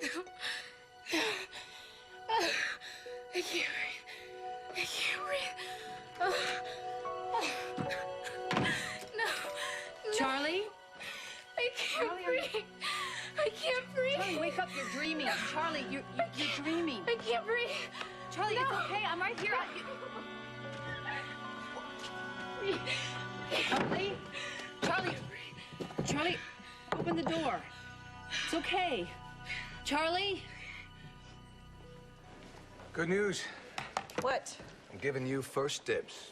I can't breathe. I can't breathe. No. Charlie? I can't breathe. I can't breathe. Charlie, wake up. You're dreaming. Charlie, you're dreaming. I can't breathe. Charlie, it's okay. I'm right here. Charlie? Charlie? Charlie, open the door. It's okay. Charlie? Good news. What? I'm giving you first dibs.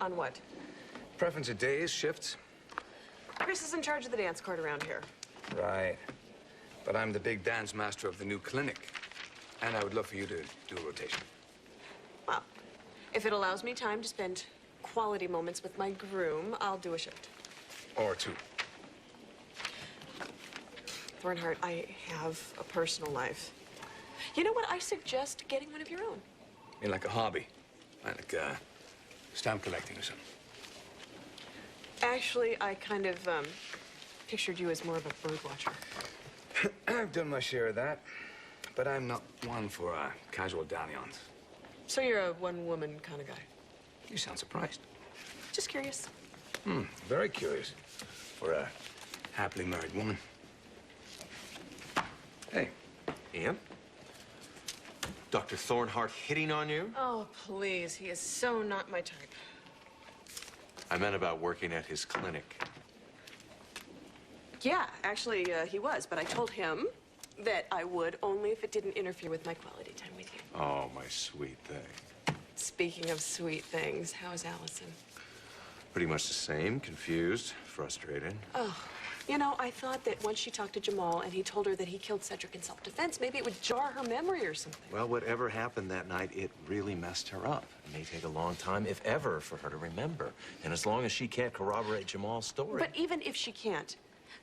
On what? Preference of days, shifts. Chris is in charge of the dance court around here. Right. But I'm the big dance master of the new clinic. And I would love for you to do a rotation. Well, if it allows me time to spend quality moments with my groom, I'll do a shift. Or two. Thornhart, I have a personal life. You know what? I suggest getting one of your own. I mean, like a hobby. Like stamp collecting or something. Actually, I kind of pictured you as more of a bird watcher. I've done my share of that. But I'm not one for casual dalliance. So you're a one-woman kind of guy? You sound surprised. Just curious. Very curious. For a happily married woman. Hey. Ian? Dr. Thornhart hitting on you? Oh, please. He is so not my type. I meant about working at his clinic. Yeah, actually, he was, but I told him that I would only if it didn't interfere with my quality time with you. Oh, my sweet thing. Speaking of sweet things, how is Allison? Pretty much the same. Confused, frustrated. Oh, you know, I thought that once she talked to Jamal and he told her that he killed Cedric in self-defense, maybe it would jar her memory or something. Well, whatever happened that night, it really messed her up. It may take a long time, if ever, for her to remember. And as long as she can't corroborate Jamal's story... But even if she can't,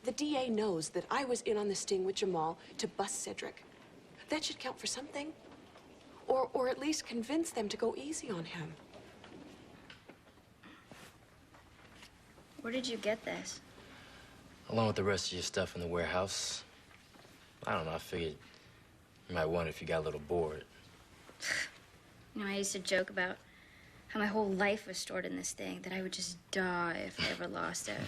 the DA knows that I was in on the sting with Jamal to bust Cedric. That should count for something. Or at least convince them to go easy on him. Where did you get this? Along with the rest of your stuff in the warehouse. I don't know, I figured you might want it if you got a little bored. You know, I used to joke about how my whole life was stored in this thing, that I would just die if I ever lost it.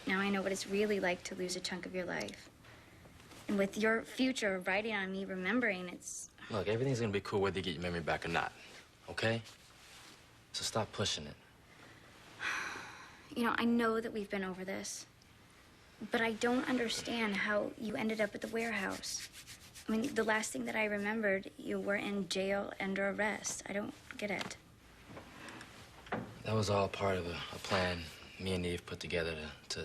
Now I know what it's really like to lose a chunk of your life. And with your future riding on me remembering, it's... Look, everything's gonna be cool whether you get your memory back or not, okay? So stop pushing it. You know, I know that we've been over this, but I don't understand how you ended up at the warehouse. I mean, the last thing that I remembered, you were in jail under arrest. I don't get it. That was all part of a plan me and Eve put together to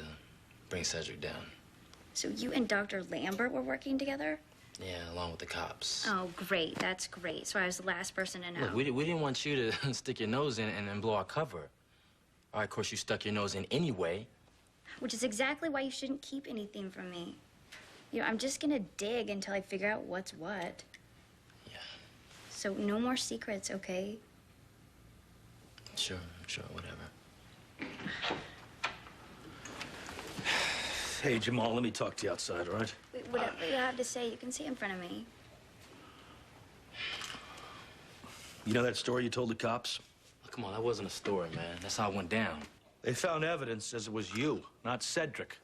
bring Cedric down. So you and Dr. Lambert were working together? Yeah, along with the cops. Oh, great. That's great. So I was the last person to know. Look, we didn't want you to stick your nose in and blow our cover. All right, of course, you stuck your nose in anyway. Which is exactly why you shouldn't keep anything from me. You know, I'm just gonna dig until I figure out what's what. Yeah. So no more secrets, okay? Sure, whatever. Hey, Jamal, let me talk to you outside, all right? Wait, whatever you have to say, you can say in front of me. You know that story you told the cops? Oh, come on, that wasn't a story, man. That's how it went down. They found evidence says it was you, not Cedric,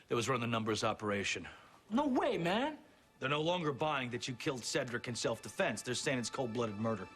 that was running the numbers operation. No way, man. They're no longer buying that you killed Cedric in self-defense. They're saying it's cold-blooded murder.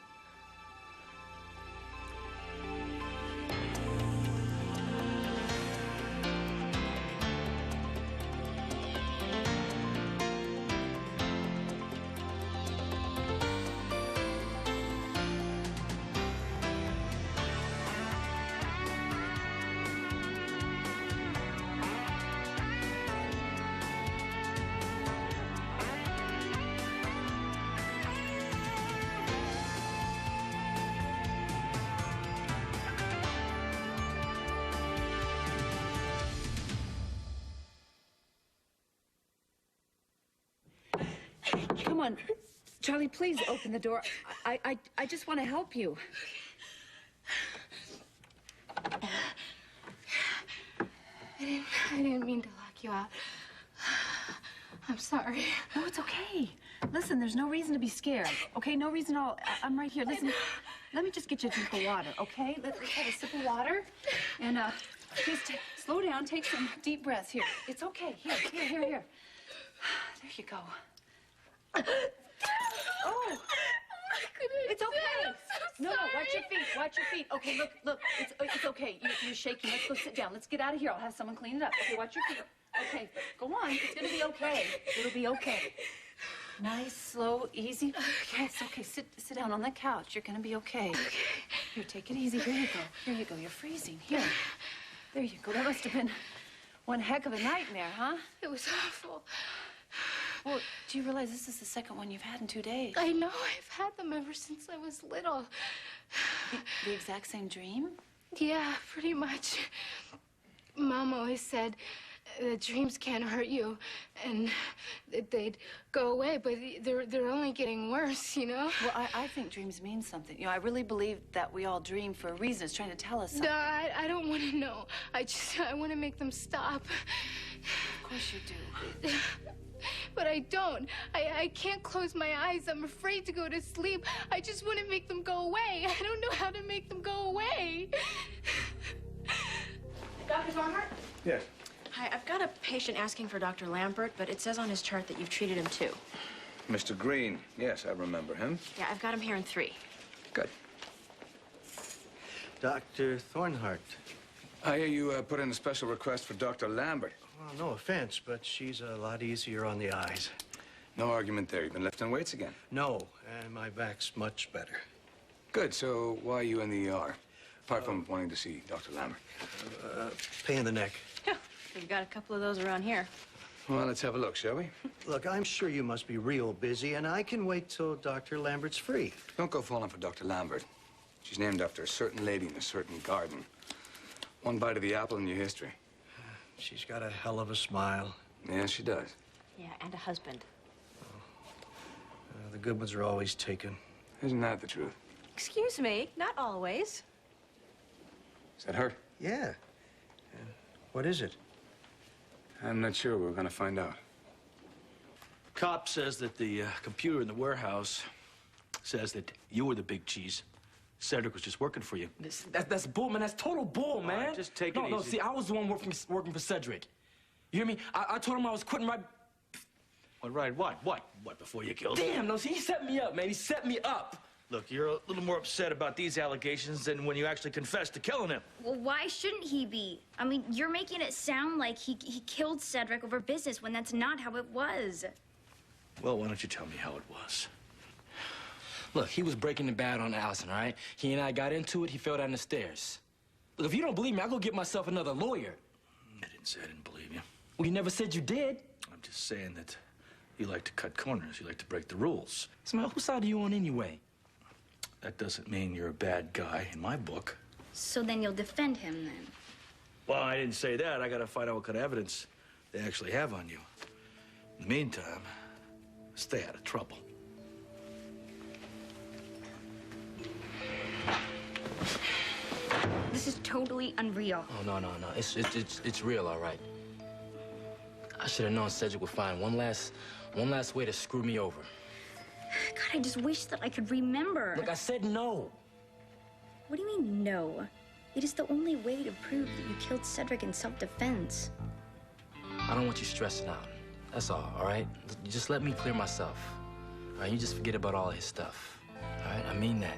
Come on. Charlie, please open the door. I just want to help you. I didn't mean to lock you out. I'm sorry. No, it's okay. Listen, there's no reason to be scared. Okay, no reason at all. I'm right here. Listen, let me just get you a drink of water, okay? Let's have a sip of water. And, just slow down. Take some deep breaths. Here. It's okay. Here. There you go. Oh! It's okay. No, watch your feet. Watch your feet. Okay, look. It's okay. You're shaking. Let's go sit down. Let's get out of here. I'll have someone clean it up. Okay, watch your feet. Okay, go on. It's gonna be okay. It'll be okay. Nice, slow, easy. Yes, okay. Sit down on the couch. You're gonna be okay. Okay. Here, take it easy. Here you go. You're freezing. Here. There you go. That must have been one heck of a nightmare, huh? It was awful. Well, do you realize this is the second one you've had in 2 days? I know. I've had them ever since I was little. The exact same dream? Yeah, pretty much. Mom always said that dreams can't hurt you and that they'd go away, but they're only getting worse, you know? Well, I think dreams mean something. You know, I really believe that we all dream for a reason. It's trying to tell us something. No, I don't want to know. I want to make them stop. Of course you do. But I don't. I can't close my eyes. I'm afraid to go to sleep. I just want to make them go away. I don't know how to make them go away. Dr. Barnhart? Yes. Hi, I've got a patient asking for Dr. Lambert, but it says on his chart that you've treated him too. Mr. Green. Yes, I remember him. Yeah, I've got him here in 3. Good. Dr. Thornhart. I hear you put in a special request for Dr. Lambert. Well, no offense, but she's a lot easier on the eyes. No argument there. You've been lifting weights again. No, and my back's much better. Good. So why are you in the ER? Apart from wanting to see Dr. Lambert. Pain in the neck. Yeah, we've got a couple of those around here. Well, let's have a look, shall we? Look, I'm sure you must be real busy, and I can wait till Dr. Lambert's free. Don't go falling for Dr. Lambert. She's named after a certain lady in a certain garden. One bite of the apple in your history. She's got a hell of a smile. Yeah, she does. Yeah, and a husband. The good ones are always taken. Isn't that the truth? Excuse me, not always. Is that her? Yeah. What is it? I'm not sure. We're gonna find out. Cop says that the computer in the warehouse says that you were the big cheese. Cedric was just working for you. That's bull, man. That's total bull, man. right, just take it No, easy. see, I was the one working for Cedric. You hear me? I told him I was quitting right... What, right, what? What, before you killed him? Damn, no, see, he set me up, man. He set me up. Look, you're a little more upset about these allegations than when you actually confessed to killing him. Well, why shouldn't he be? I mean, you're making it sound like he killed Cedric over business when that's not how it was. Well, why don't you tell me how it was? Look, he was breaking the bad on Allison, all right? He and I got into it. He fell down the stairs. Look, if you don't believe me, I'll go get myself another lawyer. I didn't say I didn't believe you. Well, you never said you did. I'm just saying that you like to cut corners. You like to break the rules. So, man, whose side are you on anyway? That doesn't mean you're a bad guy in my book. So then you'll defend him then? Well, I didn't say that. I gotta find out what kind of evidence they actually have on you. In the meantime, stay out of trouble. This is totally unreal. Oh, no. It's real, all right. I should have known Cedric would find one last way to screw me over. God, I just wish that I could remember. Look, I said no. What do you mean, no? It is the only way to prove that you killed Cedric in self-defense. I don't want you stressing out. That's all right? Just let me clear myself. All right, you just forget about all his stuff. All right, I mean that.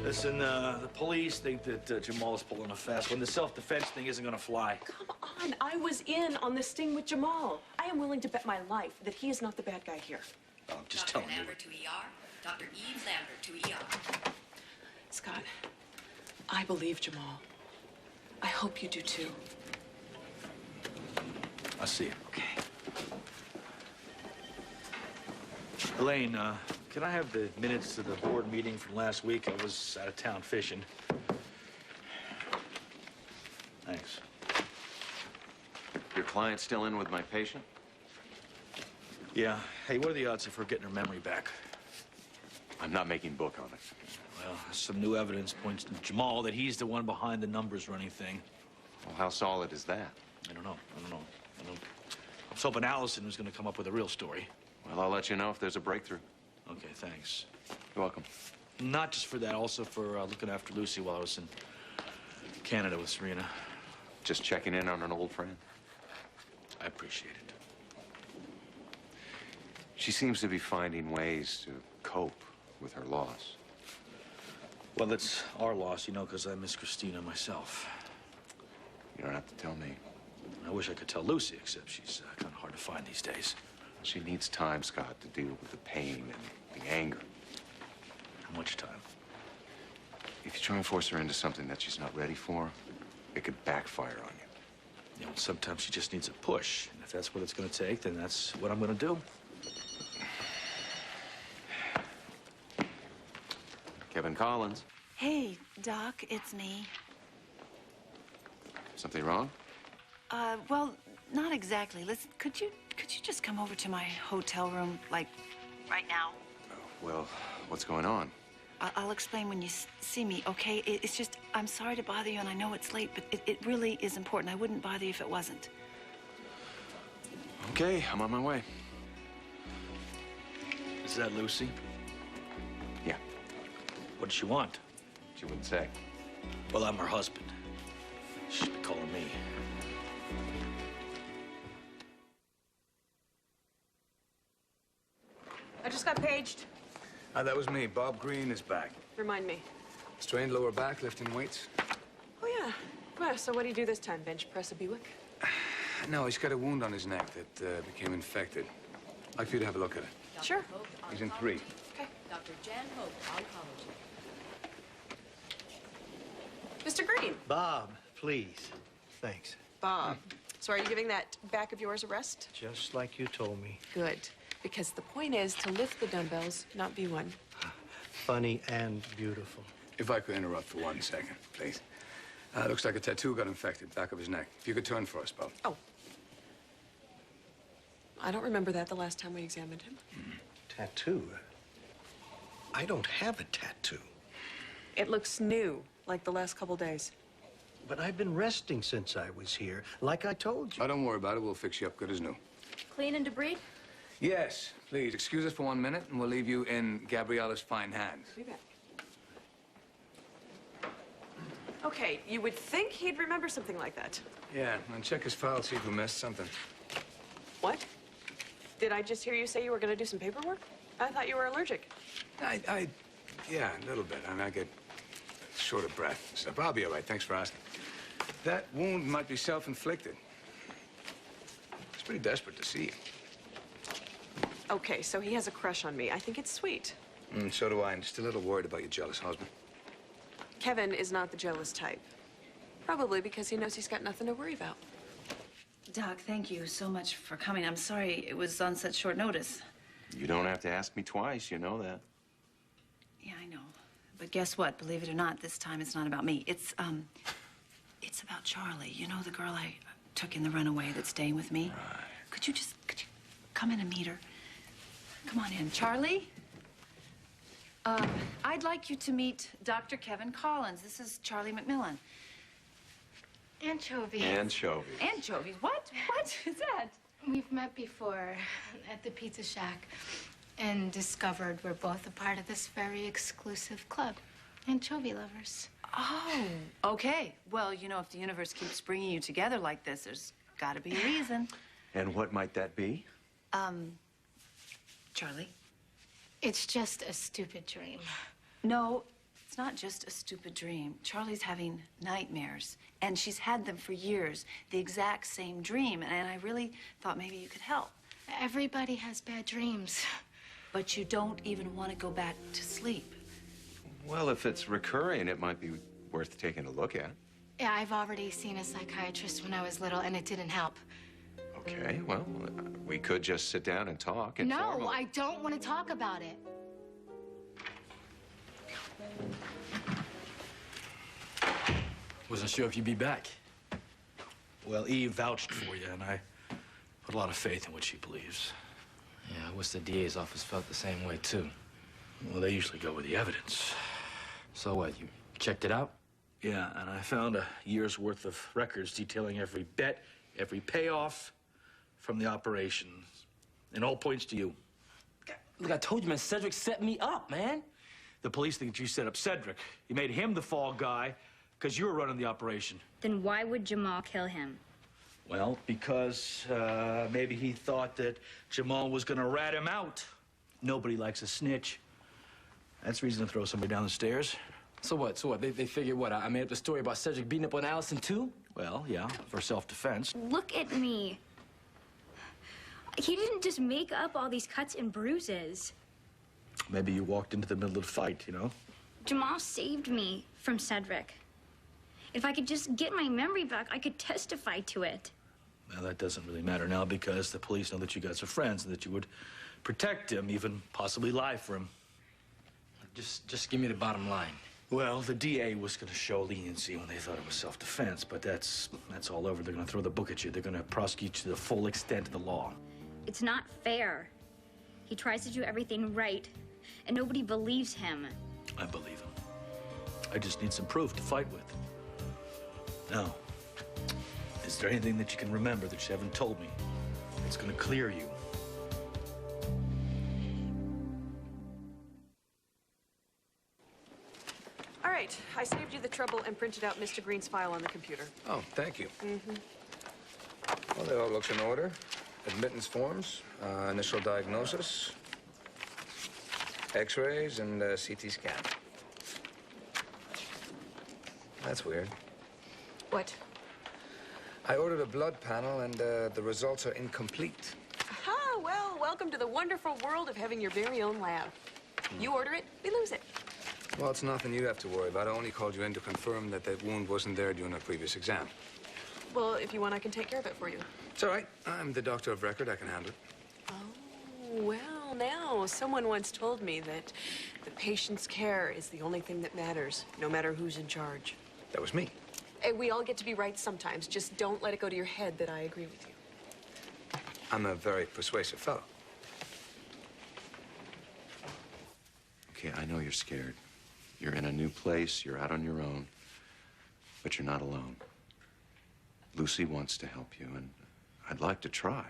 Listen, the police think that Jamal is pulling a fast one. The self-defense thing isn't gonna fly. Come on, I was in on the sting with Jamal. I am willing to bet my life that he is not the bad guy here. I'm just Dr. telling you. Lambert to ER. Dr. Eve Lambert to ER. Scott, I believe Jamal. I hope you do too. I'll see you. Okay. Elaine, can I have the minutes to the board meeting from last week? I was out of town fishing. Thanks. Your client still in with my patient? Yeah. Hey, what are the odds of her getting her memory back? I'm not making book on it. Well, some new evidence points to Jamal that he's the one behind the numbers running thing. Well, how solid is that? I don't know. was hoping Allison was going to come up with a real story. Well, I'll let you know if there's a breakthrough. Okay, thanks. You're welcome. Not just for that, also for looking after Lucy while I was in Canada with Serena. Just checking in on an old friend. I appreciate it. She seems to be finding ways to cope with her loss. Well, it's our loss, you know, because I miss Christina myself. You don't have to tell me. I wish I could tell Lucy, except she's kind of hard to find these days. She needs time, Scott, to deal with the pain and the anger. How much time? If you try and force her into something that she's not ready for, it could backfire on you. You know, sometimes she just needs a push. And if that's what it's going to take, then that's what I'm going to do. Kevin Collins. Hey, Doc, it's me. Something wrong? Well, not exactly. Listen, could you just come over to my hotel room, like, right now? Well, what's going on? I'll explain when you see me, okay? It's just, I'm sorry to bother you, and I know it's late, but it really is important. I wouldn't bother you if it wasn't. Okay, I'm on my way. Is that Lucy? Yeah. What does she want? She wouldn't say. Well, I'm her husband. She should be calling me. I just got paged. That was me. Bob Green is back. Remind me. Strained lower back, lifting weights. Oh, yeah. Well, so what do you do this time? Bench press a Buick? No, he's got a wound on his neck that became infected. I'd like for you to have a look at it. Sure. He's in 3. Okay. Dr. Jan Hope, oncology. Mr. Green. Bob, please. Thanks. Bob. So are you giving that back of yours a rest? Just like you told me. Good. Because the point is to lift the dumbbells, not be one. Funny and beautiful. If I could interrupt for 1 second, please. Looks like a tattoo got infected, back of his neck. If you could turn for us, Bob. Oh. I don't remember that the last time we examined him. Tattoo? I don't have a tattoo. It looks new, like the last couple days. But I've been resting since I was here, like I told you. Oh, don't worry about it. We'll fix you up good as new. Clean and debris? Yes, please. Excuse us for 1 minute, and we'll leave you in Gabriella's fine hands. Be back. Okay, you would think he'd remember something like that. Yeah, and check his file, see if we missed something. What? Did I just hear you say you were going to do some paperwork? I thought you were allergic. Yeah, a little bit. I mean, I get short of breath. So I'll be all right. Thanks for asking. That wound might be self-inflicted. It's pretty desperate to see you. Okay, so he has a crush on me. I think it's sweet. So do I. I'm just a little worried about your jealous husband. Kevin is not the jealous type. Probably because he knows he's got nothing to worry about. Doc, thank you so much for coming. I'm sorry it was on such short notice. You don't have to ask me twice, you know that. Yeah, I know. But guess what? Believe it or not, this time it's not about me. It's about Charlie. You know the girl I took in the runaway that's staying with me? Right. Could you come in and meet her? Come on in. Charlie? I'd like you to meet Dr. Kevin Collins. This is Charlie McMillan. Anchovies. Anchovies. Anchovies? What? What is that? We've met before at the Pizza Shack and discovered we're both a part of this very exclusive club, Anchovy Lovers. Oh, okay. Well, you know, if the universe keeps bringing you together like this, there's got to be a reason. And what might that be? Charlie? It's just a stupid dream. No, it's not just a stupid dream. Charlie's having nightmares, and she's had them for years, the exact same dream, and I really thought maybe you could help. Everybody has bad dreams. But you don't even want to go back to sleep. Well, if it's recurring, it might be worth taking a look at. Yeah, I've already seen a psychiatrist when I was little, and it didn't help. Okay, well, we could just sit down and talk. No, I don't want to talk about it. Wasn't sure if you'd be back. Well, Eve vouched for you, and I put a lot of faith in what she believes. Yeah, I wish the DA's office felt the same way, too. Well, they usually go with the evidence. So what, you checked it out? Yeah, and I found a year's worth of records detailing every bet, every payoff, from the operation. And all points to you. Look, I told you, man, Cedric set me up, man. The police think that you set up Cedric. You made him the fall guy because you were running the operation. Then why would Jamal kill him? Well, because maybe he thought that Jamal was going to rat him out. Nobody likes a snitch. That's reason to throw somebody down the stairs. So what? They figured what? I made up the story about Cedric beating up on Allison, too? Well, yeah, for self-defense. Look at me. He didn't just make up all these cuts and bruises. Maybe you walked into the middle of the fight, you know? Jamal saved me from Cedric. If I could just get my memory back, I could testify to it. Well, that doesn't really matter now because the police know that you got some friends and that you would protect him, even possibly lie for him. Just give me the bottom line. Well, the DA was going to show leniency when they thought it was self-defense, but that's all over. They're going to throw the book at you. They're going to prosecute you to the full extent of the law. It's not fair. He tries to do everything right, and nobody believes him. I believe him. I just need some proof to fight with. Now, is there anything that you can remember that you haven't told me that's going to clear you? All right, I saved you the trouble and printed out Mr. Green's file on the computer. Oh, thank you. Well, that all looks in order. Admittance forms, initial diagnosis, X-rays, and CT scan. That's weird. What? I ordered a blood panel, and the results are incomplete. Ah, well, welcome to the wonderful world of having your very own lab. You order it, we lose it. Well, it's nothing you have to worry about. I only called you in to confirm that that wound wasn't there during a previous exam. Well, if you want, I can take care of it for you. It's all right. I'm the doctor of record. I can handle it. Oh, well, now, someone once told me that the patient's care is the only thing that matters, no matter who's in charge. That was me. Hey, we all get to be right sometimes. Just don't let it go to your head that I agree with you. I'm a very persuasive fellow. Okay, I know you're scared. You're in a new place, you're out on your own, but you're not alone. Lucy wants to help you, and I'd like to try.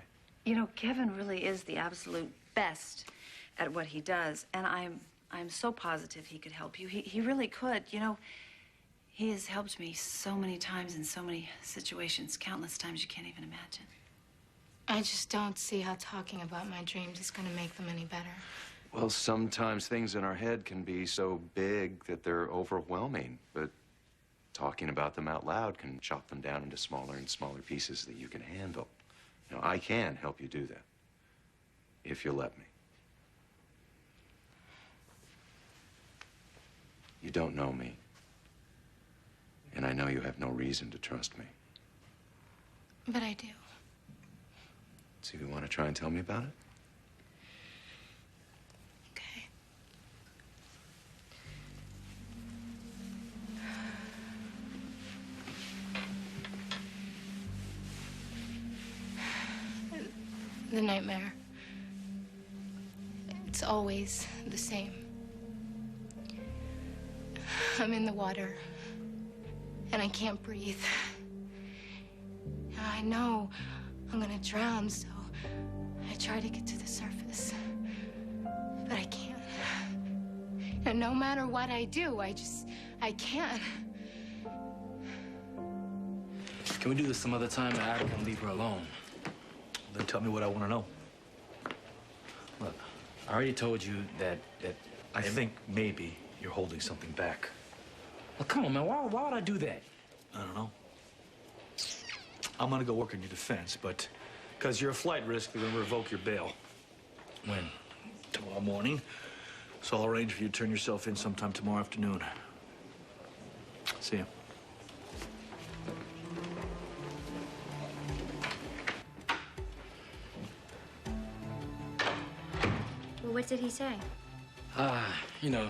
You know, Kevin really is the absolute best at what he does, and I'm so positive he could help you. He really could. You know, he has helped me so many times in so many situations, countless times you can't even imagine. I just don't see how talking about my dreams is going to make them any better. Well, sometimes things in our head can be so big that they're overwhelming, but talking about them out loud can chop them down into smaller and smaller pieces that you can handle. You know, I can help you do that, if you'll let me. You don't know me, and I know you have no reason to trust me. But I do. So you want to try and tell me about it? Okay. The nightmare. It's always the same. I'm in the water, and I can't breathe. I know I'm gonna drown, so I try to get to the surface. But I can't. And no matter what I do, I can't. Can we do this some other time? I can leave her alone. Then tell me what I want to know. Look, I already told you that I think maybe you're holding something back. Well, come on, man. Why would I do that? I don't know. I'm gonna go work on your defense, but because you're a flight risk, they're gonna revoke your bail. When? Tomorrow morning. So I'll arrange for you to turn yourself in sometime tomorrow afternoon. See ya. Well, what did he say? You know,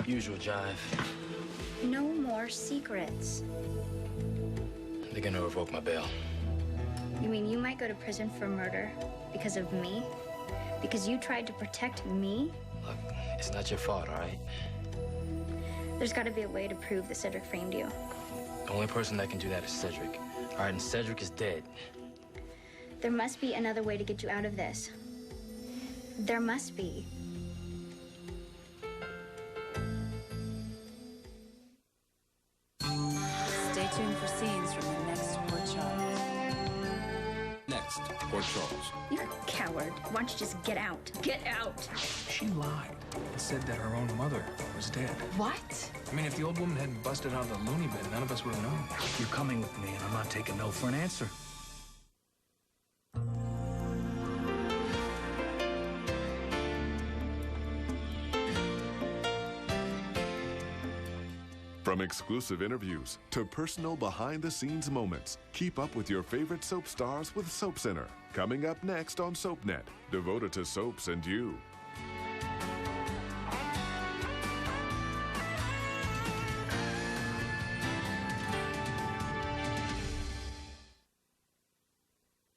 usual jive. No more secrets. They're gonna revoke my bail. You mean you might go to prison for murder because of me? Because you tried to protect me? Look, it's not your fault, all right? There's got to be a way to prove that Cedric framed you. The only person that can do that is Cedric. All right, and Cedric is dead. There must be another way to get you out of this. There must be. Stay tuned for scenes from the next Port Charles. Next, Port Charles. You're a coward. Why don't you just get out? Get out! She lied and said that her own mother was dead. What? I mean, if the old woman hadn't busted out of the loony bin, none of us would have known. You're coming with me, and I'm not taking no for an answer. From exclusive interviews to personal behind-the-scenes moments, keep up with your favorite soap stars with SoapCenter. Coming up next on SoapNet, devoted to soaps and you.